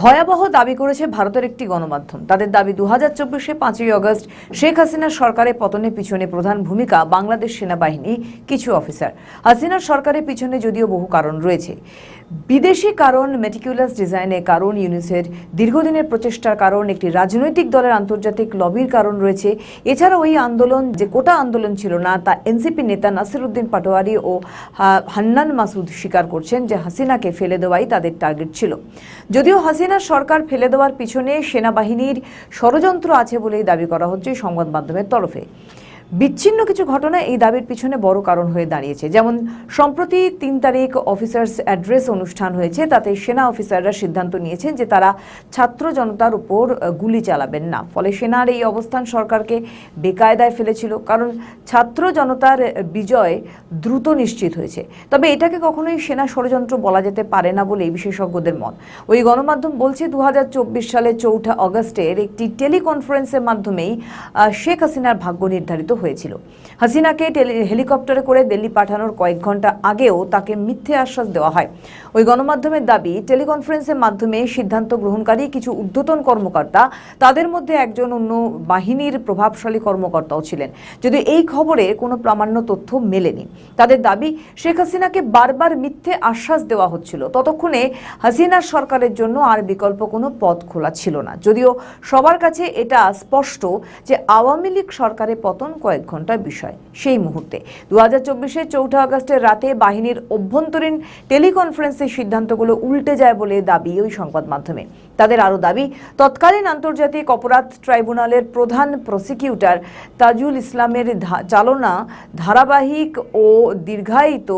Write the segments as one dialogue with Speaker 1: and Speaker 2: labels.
Speaker 1: ভয়াবহ দাবি করেছে ভারতের একটি গণমাধ্যম। তাদের দাবি 2024-এ 5ই আগস্ট শেখ হাসিনার সরকারের পতনের পিছনে প্রধান ভূমিকা বাংলাদেশ সেনাবাহিনী কিছু অফিসার। হাসিনার সরকারের পিছনে যদিও বহু কারণ রয়েছে, বিদেশি কারণ, মেটিকুলাস ডিজাইনের কারণ, ইউনিসের দীর্ঘদিনের প্রচেষ্টার কারণ, একটি রাজনৈতিক দলের আন্তর্জাতিক লবির কারণ রয়েছে। এছাড়াও এই আন্দোলন যে কোটা আন্দোলন ছিল না, তা এনসিপি নেতা নাসিরউদ্দিন পাটোয়ারি ও হান্নান মাসুদ স্বীকার করছেন যে হাসিনাকে ফেলে দেওয়াই তাদের টার্গেট ছিল। যদিও হাসিনার সরকার ফেলে দেওয়ার পিছনে সেনাবাহিনীর ষড়যন্ত্র আছে বলেই দাবি করা হচ্ছে সংবাদ মাধ্যমের তরফে। বিচ্ছিন্ন কিছু ঘটনা এই দাবির পিছনে বড় কারণ হয়ে দাঁড়িয়েছে। যেমন সম্প্রতি 3 তারিখ অফিসার্স অ্যাড্রেস অনুষ্ঠান হয়েছে, তাতে সেনা অফিসাররা সিদ্ধান্ত নিয়েছেন যে তারা ছাত্র জনতার উপর গুলি চালাবেন না। ফলে সেনার এই অবস্থান সরকারকে বেকায়দায় ফেলেছিল, কারণ ছাত্র জনতার বিজয় দ্রুত নিশ্চিত হয়েছে। তবে এটাকে কখনোই সেনা ষড়যন্ত্র বলা যেতে পারে না বলেই বিশেষজ্ঞদের মত। ওই গণমাধ্যম বলছে 2024 সালের 4 আগস্টের একটি টেলিকনফারেন্সের মাধ্যমেই শেখ হাসিনার ভাগ্য নির্ধারিত হয়েছিল। হাসিনাকে হেলিকপ্টারে করে দিল্লি পাঠানোর কয়েক ঘন্টা আগেও তাকে মিথ্যে আশ্বাস দেওয়া হয়। ওই গণমাধ্যমের দাবি, টেলিকনফারেন্সের মাধ্যমে সিদ্ধান্ত গ্রহণকারী কিছু ঊর্ধ্বতন কর্মকর্তা, তাদের মধ্যে একজন অন্য বাহিনীর প্রভাবশালী কর্মকর্তাও ছিলেন। যদিও এই খবরে কোনো প্রামাণ্য তথ্য মেলেনি। তাদের দাবি, শেখ হাসিনাকে বারবার মিথ্যে আশ্বাস দেওয়া হচ্ছিল। ততক্ষণে হাসিনার সরকারের জন্য আর বিকল্প কোনো পথ খোলা ছিল না। যদিও সবার কাছে এটা স্পষ্ট যে আওয়ামী লীগ সরকারের পতন কয়েক ঘন্টার বিষয়। সেই মুহূর্তে 2024-এর 4 আগস্টের রাতে বাহিনীর অভ্যন্তরীণ টেলিকনফারেন্সের সিদ্ধান্তগুলো উল্টে যায় বলে দাবি ওই সংবাদ মাধ্যমে। তাদের আরও দাবি, তৎকালীন আন্তর্জাতিক অপরাধ ট্রাইব্যুনালের প্রধান প্রসিকিউটর তাজুল ইসলামের চালনা ধারাবাহিক ও দীর্ঘায়িত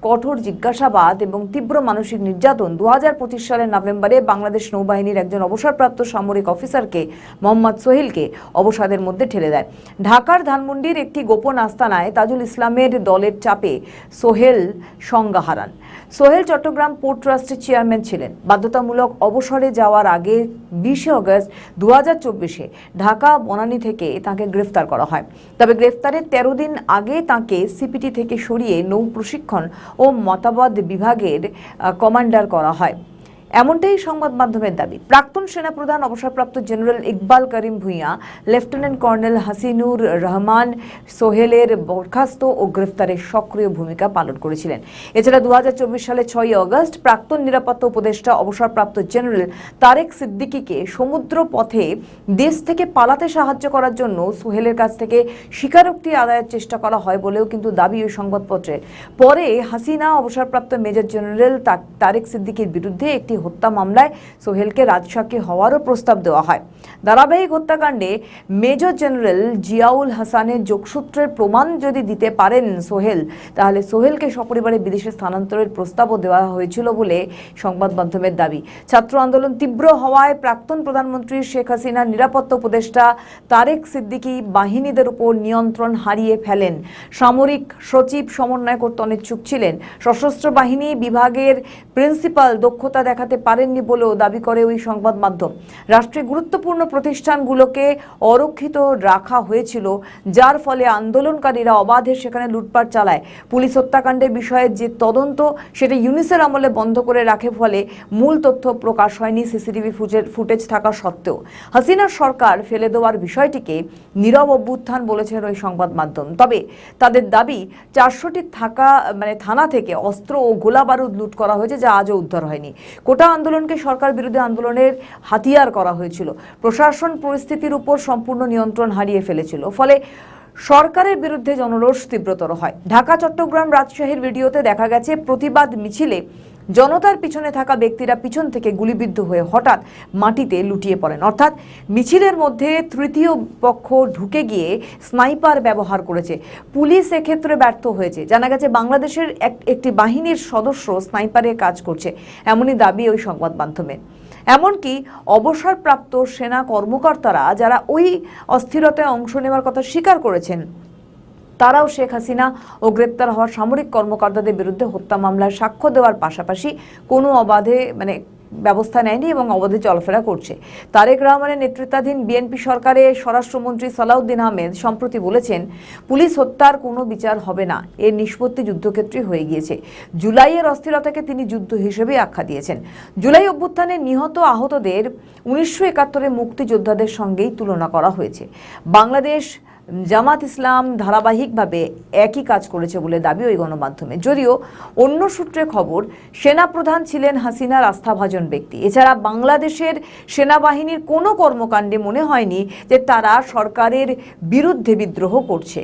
Speaker 1: কঠোর জিজ্ঞাসাবাদ এবং তীব্র মানসিক নির্যাতন 2025 সালের নভেম্বরে বাংলাদেশ নৌবাহিনীর একজন অবসরপ্রাপ্ত সামরিক অফিসারকে, মোহাম্মদ সোহেলকে, অবসাদের মধ্যে ঠেলে দেয়। ঢাকার ধানমন্ডির একটি গোপন আস্তানায় তাজুল ইসলামের দলের চাপে সোহেল সংজ্ঞা হারান। সোহেল চট্টগ্রাম পোর্ট ট্রাস্টের চেয়ারম্যান ছিলেন। বাধ্যতামূলক অবসরে যাওয়ার আগে 20 আগস্ট 2024-এ ঢাকা বনানী থেকে তাকে গ্রেফতার করা হয়। তবে গ্রেফতারের 13 দিন আগে তাকে সিপিটি থেকে সরিয়ে নৌ প্রশিক্ষণ ও মতামত বিভাগের কমান্ডার করা হয়। এমনটাই সংবাদ মাধ্যমের দাবি। প্রাক্তন সেনাপ্রধান অবসরপ্রাপ্ত জেনারেল ইকবাল করিম ভূঁইয়া, লেফটেন্যান্ট কর্নেল হাসিনুর রহমান সোহেলের বরখাস্ত ও গ্রেফতারে সক্রিয় ভূমিকা পালন করেছিলেন। এছাড়া 2024 সালে 6 আগস্ট প্রাক্তন নিরাপত্তা উপদেষ্টা অবসরপ্রাপ্ত জেনারেল তারেক সিদ্দিকীকে সমুদ্র পথে দেশ থেকে পালাতে সাহায্য করার জন্য সোহেলের কাছ থেকে স্বীকারোক্তি আদায়ের চেষ্টা করা হয় বলেও কিন্তু দাবি ওই সংবাদপত্রে। পরে হাসিনা অবসরপ্রাপ্ত মেজর জেনারেল তারেক সিদ্দিকীর বিরুদ্ধে একটি হত্যা মামলায় সোহেলকে রাজসাক্ষী হওয়ারও প্রস্তাব দেওয়া হয়। ধারাবাহিক হত্যাকাণ্ডে মেজর জেনারেল জিয়াউল হাসানের যোগসূত্রের প্রমাণ যদি দিতে পারেন সোহেল, তাহলে সোহেলকে সপরিবারে বিদেশে স্থানান্তরের প্রস্তাবও দেওয়া হয়েছিল বলে সংবাদ মাধ্যমের দাবি। ছাত্র আন্দোলন তীব্র হওয়ায় প্রাক্তন প্রধানমন্ত্রী শেখ হাসিনার নিরাপত্তা উপদেষ্টা তারেক সিদ্দিকী বাহিনীদের উপর নিয়ন্ত্রণ হারিয়ে ফেলেন। সামরিক সচিব সমন্বয় করতে অনিচ্ছুক ছিলেন। সশস্ত্র বাহিনী বিভাগের প্রিন্সিপাল দক্ষতা দেখাতে পারেননি বলেও দাবি করে ওই সংবাদ মাধ্যম। রাষ্ট্রের গুরুত্বপূর্ণ প্রতিষ্ঠানগুলোকে অরক্ষিত রাখা হয়েছিল, যার ফলে আন্দোলনকারীরা অবাধে সেখানে লুটপাট চালায়। পুলিশ হত্যাকাণ্ডের বিষয়ে যে তদন্ত, সেটা ইউনিসের আমলে বন্ধ করে রাখে, ফলে মূল তথ্য প্রকাশ হয়নি সিসিটিভি ফুটেজ থাকা সত্ত্বেও। হাসিনার সরকার ফেলে দেওয়ার বিষয়টিকে নীরব অভ্যুত্থান বলেছেন ওই সংবাদ মাধ্যম। তবে তাদের দাবি, 400টি থানা থেকে অস্ত্র ও গোলা বারুদ লুট করা হয়েছে, যা আজও উদ্ধার হয়নি। কোটা আন্দোলনকে সরকার বিরোধী আন্দোলনের হাতিয়ার করা হয়েছিল। প্রশাসন পরিস্থিতির উপর সম্পূর্ণ নিয়ন্ত্রণ হারিয়ে ফেলেছিল, ফলে সরকারের বিরুদ্ধে জনরোষ তীব্রতর হয়। ঢাকা, চট্টগ্রাম, রাজশাহীর ভিডিওতে দেখা গেছে প্রতিবাদ মিছিলে জনতার পিছনে থাকা ব্যক্তিরা পিছন থেকে গুলিবিদ্ধ হয়ে হঠাৎ মাটিতে লুটিয়ে পড়েন। অর্থাৎ মিছিলের মধ্যে তৃতীয় পক্ষ ঢুকে গিয়ে স্নাইপার ব্যবহার করেছে। পুলিশ এক্ষেত্রে ব্যর্থ হয়েছে। জানা গেছে বাংলাদেশের একটি বাহিনীর সদস্য স্নাইপারের কাজ করছে, এমনই দাবি ওই সংবাদ মাধ্যমের। এমনকি অবসরপ্রাপ্ত সেনা কর্মকর্তারা যারা ওই অস্থিরতায় অংশ নেওয়ার কথা স্বীকার করেছেন, তারাও শেখ হাসিনা ও গ্রেপ্তার হওয়া সামরিক কর্মকর্তাদের বিরুদ্ধে হত্যা মামলায় সাক্ষ্য দেওয়ার পাশাপাশি কোনো অবাধে ব্যবস্থা নেয়নি এবং অবাধে চলাফেরা করছে। তারেক রহমানের নেতৃত্বাধীন বিএনপি সরকারের স্বরাষ্ট্রমন্ত্রী সালাউদ্দিন আহমেদ সম্প্রতি বলেছেন, পুলিশ হত্যার কোনো বিচার হবে না, এর নিষ্পত্তি যুদ্ধক্ষেত্রে হয়ে গিয়েছে। জুলাইয়ের অস্থিরতাকে তিনি যুদ্ধ হিসেবে আখ্যা দিয়েছেন। জুলাই অভ্যুত্থানে নিহত আহতদের 1971-এর মুক্তিযোদ্ধাদের সঙ্গেই তুলনা করা হয়েছে। বাংলাদেশ জামাত ইসলাম ধারাবাহিকভাবে একই কাজ করেছে বলে দাবি ওই গণমাধ্যমে। যদিও অন্য সূত্রে খবর, সেনাপ্রধান ছিলেন হাসিনার আস্থাভাজন ব্যক্তি। এছাড়া বাংলাদেশের সেনাবাহিনীর কোনো কর্মকাণ্ডে মনে হয়নি যে তারা সরকারের বিরুদ্ধে বিদ্রোহ করছে।